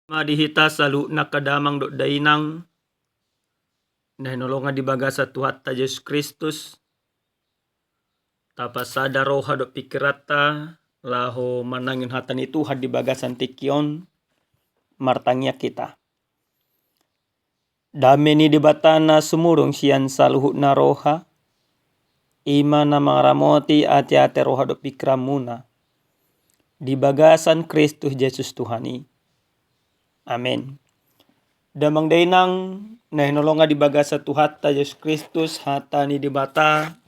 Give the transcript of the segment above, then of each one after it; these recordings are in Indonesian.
Madihita salu nakadamang do dainang nahinolongan di bagasa Tuhan ta Yesus Kristus tapasada roha do pikirata laho manangin hatan itu Tuhan di bagasan tikion martangnya kita. Dameni di batana sumurung sian saluhu na roha ima na mangaramoti ati-ati roha do pikiramuna di bagasan Kristus Yesus Tuhani. Amin. Damang dainang nahinolonga di bagasa Tuhan ta Yesus Kristus hatani di bata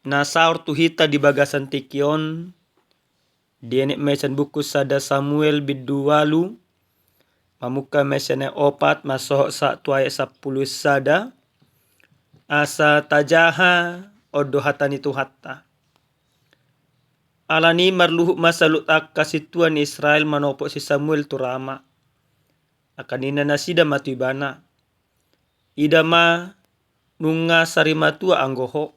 na saur tuhita di bagasan tikion dienek mesan buku sada Samuel bidualu mamuka mesane opat masoh sa tuaya 10 sada asa tajaha odo hatani tuhatta alani marluhu masalut kasituan Israel manopo si Samuel turama akanina nasida matibana idama nunga sarimatua anggoho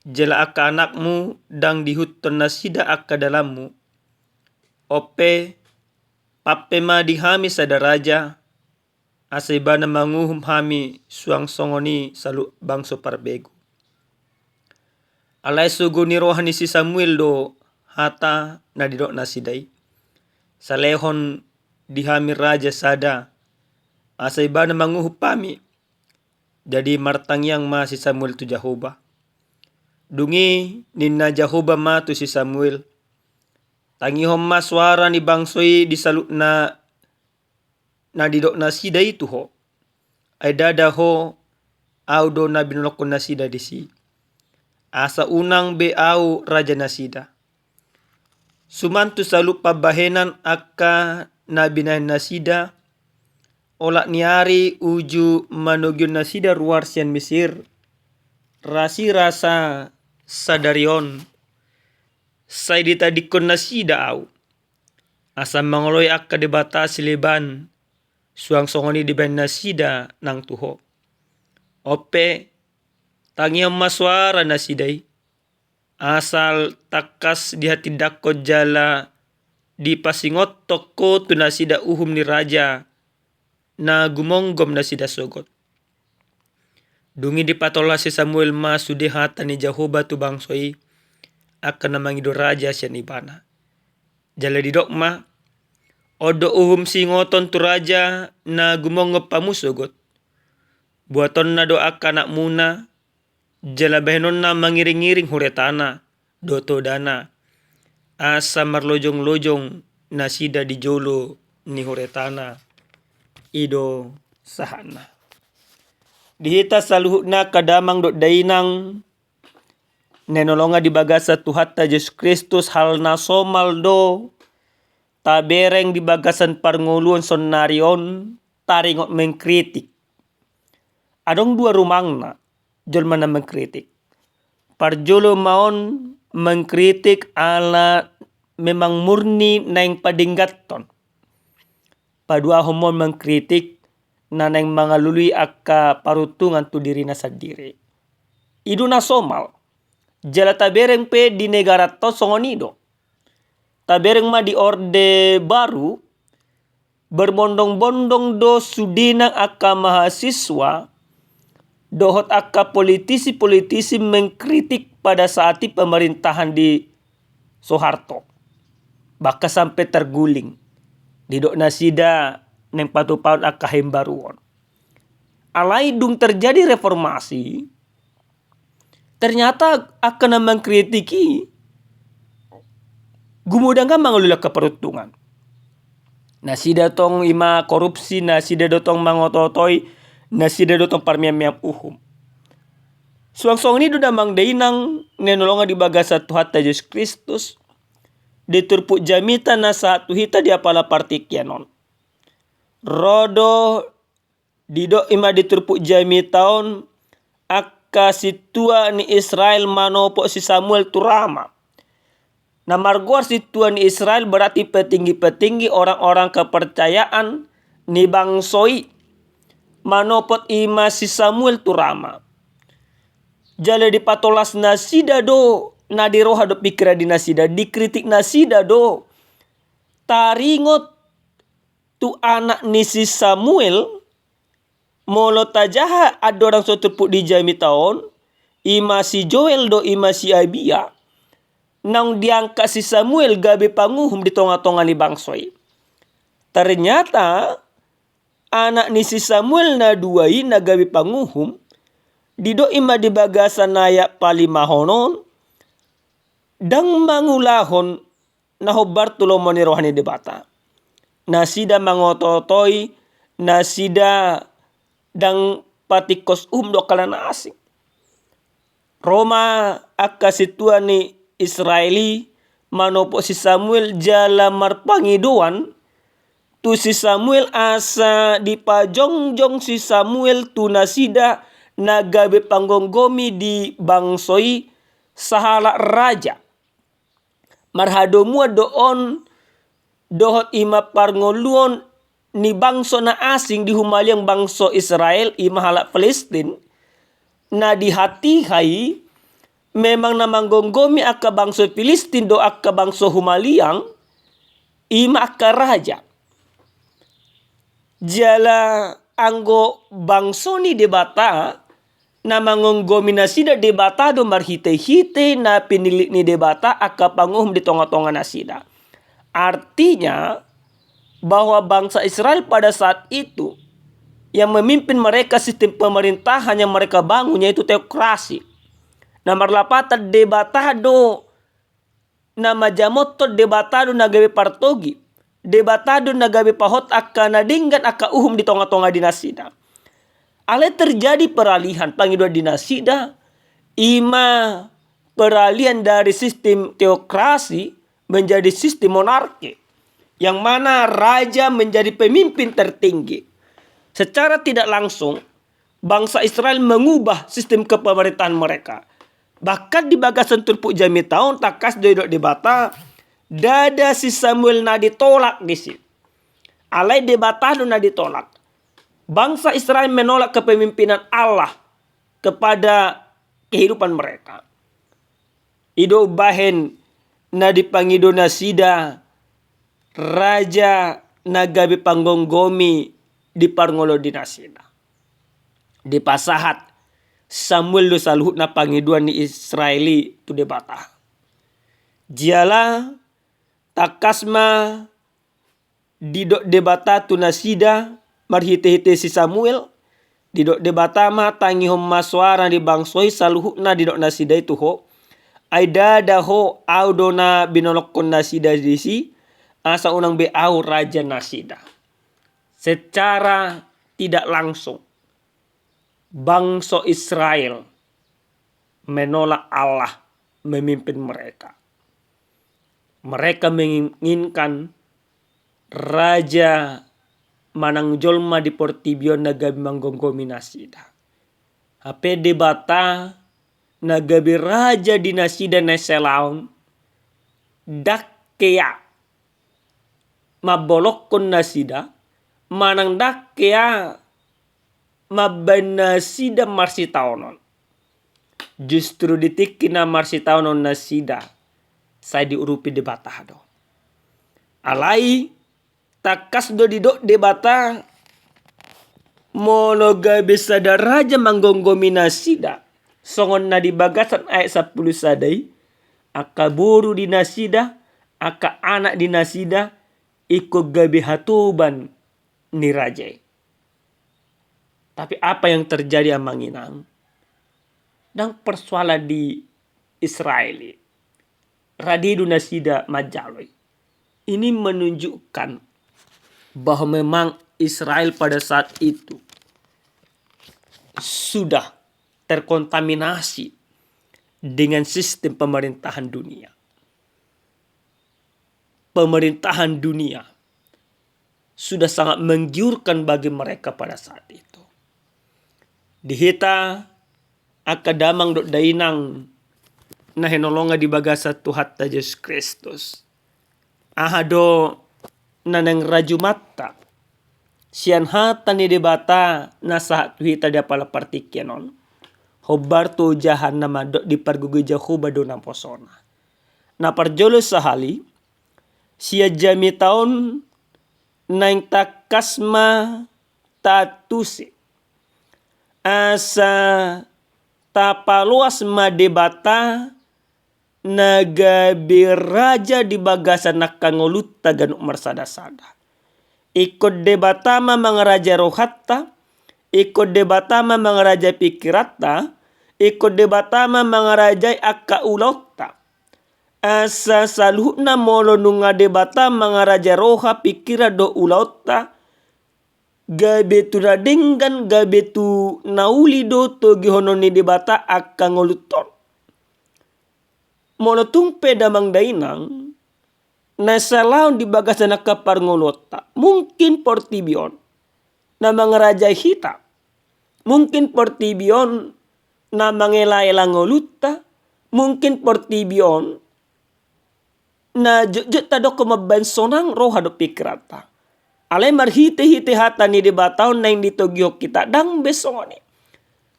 jela akka anakmu dang dihutton nasida akka dalammu ope pape ma dihami sadaraja asebana manguhum hami suang songoni salu bangso parbegu alai suguni rohani si Samuel do hata nadidok nasidai salehon dihami raja sada asebana manguhup pami jadi martang yang ma si Samuel tu Jehovah dungi ninna Jehovah ma tu si Samuel tangihom ma suara ni bangsoi disalut na didok nasida itu ho ay dada ho au do na binulokon nasida disi asa unang be au raja nasida sumantu salut pabahenan akka na binahin nasida olak niari uju manugyon nasida ruar sian Mesir rasi rasa sadarion say ditadikon nasida au asam mangoloy akka debata sileban suang songoni di ben nasida nang tuho ope tangiam maswara nasidai asal takas di hati dakko jala di pasingot toko tu nasida uhum ni raja na gumonggom nasida sogot dungi di patola si Samuel ma sudehata ni Jehovah tu bangsoi akan namangido raja sian ibana jala di dokma odo uhum singoton tu raja na gumonggom pamusogot buaton na do akka anak muna jala behenon na mangiring-ngiring huretana doto dana asa marlojong-lojong nasida di jolo ni huretana ido sahana dihita saluhuna kadamang do dainang nenolonga di bagasa Tuhan ta Yesus Kristus hal na somal do tabereng di bagasan parnguluan sonarion taringot mengkritik adong dua rumangna jol mana mengkritik parjolo maon mengkritik ala memang murni neng padinggaton padua homon mengkritik na neng mangalului akka parutungan tu dirina sadiri idu na somal jala tabereng pe di negara to songonido tabereng ma di orde baru berbondong-bondong do sudina akka mahasiswa dohot akka politisi-politisi mengkritik pada saat pemerintahan di Soeharto baka sampai terguling didok nasida neng patupaun akka hembaruon alai dung terjadi reformasi ternyata akan mengkritiki gumudangga mangalula keperuntungan nasida tong ima korupsi nasida dotong mangototoi nasida dotong parmiam-miam uhum suang-suang ini do damang dainang nenolonga di bagasa Tuhan ta Yesus Kristus diturpuk jamita nasa tuhita di apala partikianon rodo dido ima diturpuk jamitaon akka situa ni Israel manopo si Samuel turama na marguar situa ni Israel berarti petinggi-petinggi orang-orang kepercayaan ni bangsoi manopot ima si Samuel turama jale di patolas nasida do na di roha do pikira di nasida dikritik nasida do taringot tu anak ni si Samuel molo tajaha ada orang so terpuk di jami tahun ima si Joel do ima si Abia nang diangkat si Samuel gabe panguhum di tonga-tonga ni bangsoi. Ternyata anak ni si Samuel na duai na gabe panguhum dido ima di bagasan nayak palimahonon dang mangulahon na hobar tulomon ni rohani debata. Nasida mangototoi nasida dang patikos do kalana asing. Roma akka situan ni Israeli manopo si Samuel jala marpangiduan tu si Samuel asa dipajongjong si Samuel tu nasida nagabe panggonggomi di bangsoi sahala raja. Marhadomua doon dohot ima parngoluon ni bangso na asing di humaliang bangso Israel ima hala Palestin na dihatihai memang na manggonggomi akka bangso Filistin do akka bangso humaliang ima akka raja. Jala anggo bangso ni debata na mangonggomi nasida debata do marhite-hite na pinilik ni debata akka panguhum di tonga-tonga nasida. Artinya bahwa bangsa Israel pada saat itu yang memimpin mereka sistem pemerintahan yang mereka bangun yaitu teokrasi. Nomor lapatan debatado nama jamoto debatado nagabe partogi. Debatado nagabe pahot akka nadinggan akka uhum di tonga-tonga dinasida. Ale terjadi peralihan pangidua dinasida ima peralihan dari sistem teokrasi menjadi sistem monarki yang mana raja menjadi pemimpin tertinggi. Secara tidak langsung, bangsa Israel mengubah sistem kepemerintahan mereka. Bahkan di bagasan terpuk jami tahun takas doidok debata, dada si Samuel na ditolak di sini. Alai debata na ditolak. Bangsa Israel menolak kepemimpinan Allah kepada kehidupan mereka. Ido bahen na dipangido nasida raja nagabe panggonggomi di parngolo dinasida. Di pasahat Samuel do saluhut na pangiduan ni Israeli tu debata. Jiala takasma didok debata tu nasida marhite-hite si Samuel didok debata ma tangi hom maswara di bangsoi saluhut na didok nasida itu ho. Aida daho audo na binolokon nasida disi asa unang beau raja nasida. Secara tidak langsung bangsa Israel menolak Allah memimpin mereka. Mereka menginginkan raja manang jolma di portibion nagabi manggonggomi nasida. Hape debata nagabi raja di nasida neselaun dakkeya mabolokon nasida manang dakkeya mabanasida marsitaonon. Justru ditikina marsitaonon nasida saya diurupi debata do. Alai takas do didok debata monoga bisa raja manggonggomi nasida songon na di bagasan ayat 10 sadai akaburu di nasida aka anak di nasida iko gabe hatuban ni raja. Tapi apa yang terjadi amanginang dan persoalan di Israel radidu nasida majaloi ini menunjukkan bahwa memang Israel pada saat itu sudah terkontaminasi dengan sistem pemerintahan dunia. Pemerintahan dunia sudah sangat menggiurkan bagi mereka pada saat itu. Dihita akadamang dot dainang na henolonga di bagasa Tuhan Yesus Kristus. Ahado nanang rajumatta sian hata ni debata na saat hita dia pala partikyanon. Hobarto jahan nama dot di pargugi jahuba do namposona. Na parjolo sahali siya jami taon naing takasma tatusi asa tapaluas madebata nagabe raja di bagasan nakangolut tagan marsada-sada. Ikut debatama mangaraja rohatta, ikut debatama mangaraja pikiratta, ikut debatama mangaraja akka ulotta. Asa saluhna molo nunga debata mangaraja roha pikira do ulotta. Gabe tu radenggan gabe tu nauli do to gihononi debata akka ngoluton. Molo tumpe damang dainang nasalaon di bagasan nakapar ngolota. Mungkin portibion na mangaraja hita. Mungkin portibion na mangela-ela ngoluta. Mungkin portibion na jujut tado kumaban sonang roha do pikrata. Alay marhite-hite hata ni debataon na hindi togyok kita dang besoni.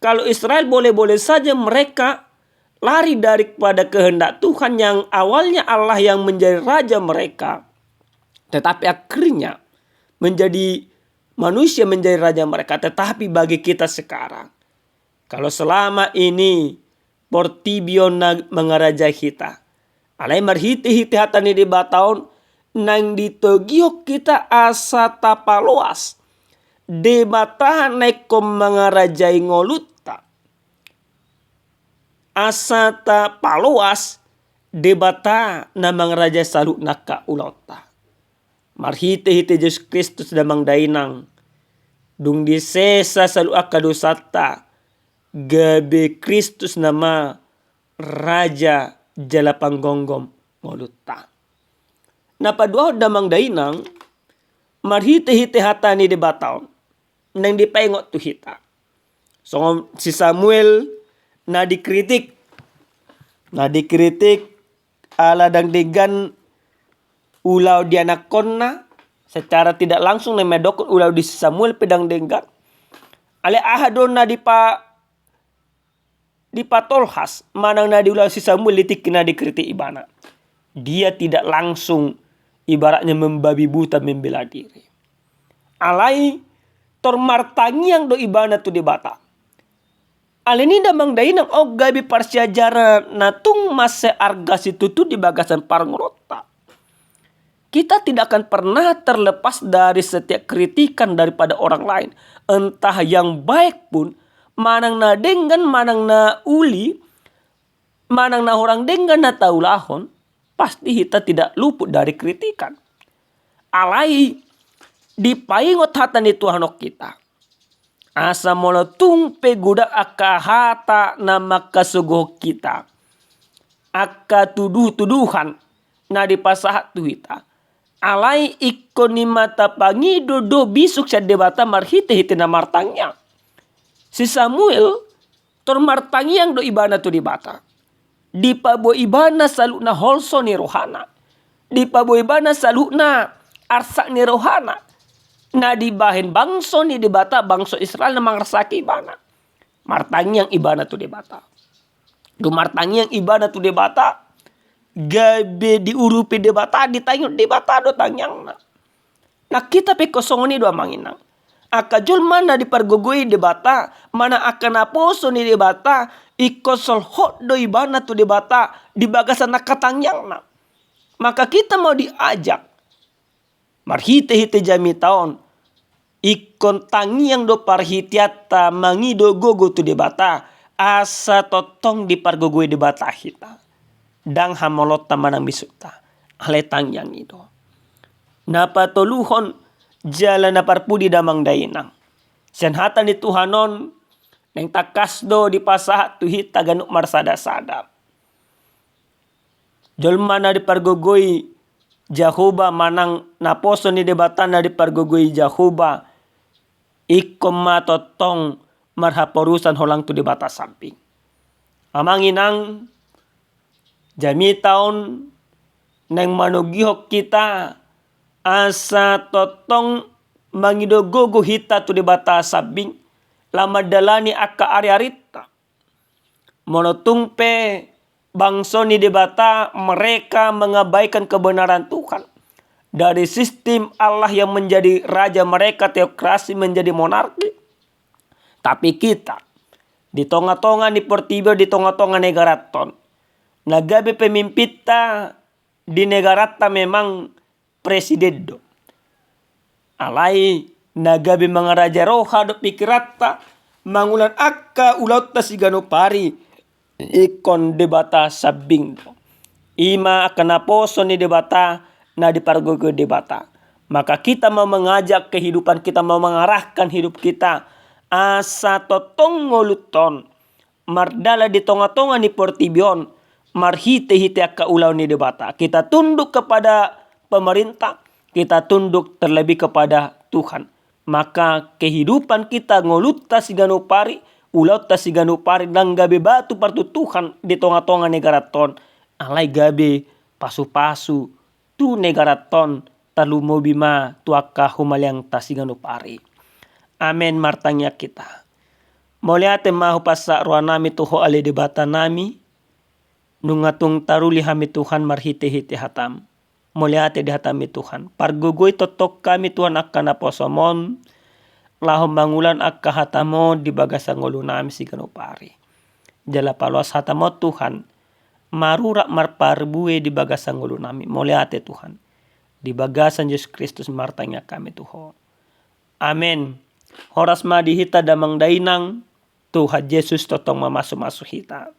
Kalau Israel boleh-boleh saja mereka lari daripada kehendak Tuhan yang awalnya Allah yang menjadi raja mereka. Tetapi akhirnya menjadi manusia menjadi raja mereka. Tetapi bagi kita sekarang, kalau selama ini portibion mengaraja kita, alay marhiti-hiti hatani di bataon nang ditogiok kita asa tapaloas. Debata nekom mengarajai ngolutta. Asa tapaloas debata na mangaraja salu naka ulota. Marhite-hite Yesus Kristus damang dainang. Dung disesa salu akadosata. Gabe Kristus nama Raja jala panggonggom ngoluta. Napadua damang dainang. Marhite-hite hatani debataon. Nang dipaingot tu hita. So si Samuel na dikritik ala dangdegan ulau dianakonna secara tidak langsung na medokon ulau di Samuel pedang denggan ale ahadon na dipatolhas manang na di ulau si Samuel litik na dikritik ibana. Dia tidak langsung ibaratnya membabi buta membela diri. Alai tormartangi yang do ibana tu debata. Alini damang dainang gabi parsiajara natung mase arga situ di bagasan parngorota. Kita tidak akan pernah terlepas dari setiap kritikan daripada orang lain. Entah yang baik pun, manang na denggan, manang na uli, manang na orang denggan na taulahon, pasti kita tidak luput dari kritikan. Alai dipaingot hatan itu hanok kita. Asa molo tumpe gudak akka hata na makasugoh kita. Akka tuduh-tuduhan na dipasahat tu hita. Alai ikoni mata pangido do bisuk sa debata marhite-hite na martangnya. Si Samuel tor martangyang do ibana tu debata. Di pabo ibana salu na holso ni rohana. Di pabo ibana salu na arsak ni rohana. Na dibahin bangso ni debata bangso Israel na mangarsaki ibana. Martangi yang ibana tu debata. Du martangi yang ibana tu debata. Gabe diurupi debata ditanyot debata do tangyang na. Nah kita pe kosong ni do manginang. Akajul mana dipargogoi debata. Mana akan aposo ni debata. Ikosol hot do ibana tu debata. Di bagasan nakatangyang na. Maka kita mau diajak. Marhite-hite jami taon. Ikon tangi yang do parhitiata mangido gogo tu debata. Asa totong di pargogoi debata hita. Dang hamolota manang bisukta. Ale tangyang ido. Napa toluhon jala na parpudi damang dainang. Senhatan ni Tuhanon. Neng takasdo di pasahat tu hita ganuk marsada-sada. Jolma na di pargogoi Jahoba manang naposo ni debatan na di pargogoi Jahoba. Ikom matotong marhaporusan holang tu debata samping. Amanginang jami taon neng manugihok kita asa totong mangidogogo hita tu debata samping lama dalani akka ari-arita. Monotungpe bangso ni debata mereka mengabaikan kebenaran Tuhan. dari sistem Allah yang menjadi raja mereka, teokrasi menjadi monarki. Tapi kita di tengah-tengah ni pertiba di tengah-tengah negara ton. Nagabe pemimpinta di negara ta memang presiden do. Alai nagabe mga raja roha do pikirata mangulan akka ulaut ta sigano pari ikon debata sabing do. Ima akan naposo ni debata na dipargogo debata. Maka kita mau mengajak kehidupan kita, mau mengarahkan hidup kita asa totong ngoluton mardala di tonga-tonga ni portibion marhite-hite akka ulau ni debata. Kita tunduk kepada pemerintah, kita tunduk terlebih kepada Tuhan. Maka kehidupan kita ngolutta sigano pari, ulau ta sigano pari dan gabe batu partu Tuhan di tonga-tonga negara ton. Alai gabe pasu-pasu tu negara ton talu mobima tuaka humaliang ta sigano pari. Amen martanya kita. Moliate mahu pasa roa nami tuho ale debata nami. Nungatung taruli hami Tuhan marhite-hite hatam. Moliate di hatami Tuhan. Pargogoy totok kami Tuhan akan naposomon. Lahom bangulan akka hatamo di bagasang ulu nami sigano pari. Jala paluas hatamo Tuhan. Marurak marparbue di bagasang ulu nami. Moliate Tuhan. Di bagasan Yesus Kristus martanya kami Tuhan. Amen. Horas madihita damang dainang Tuhan Yesus totong mamasu-masu hita.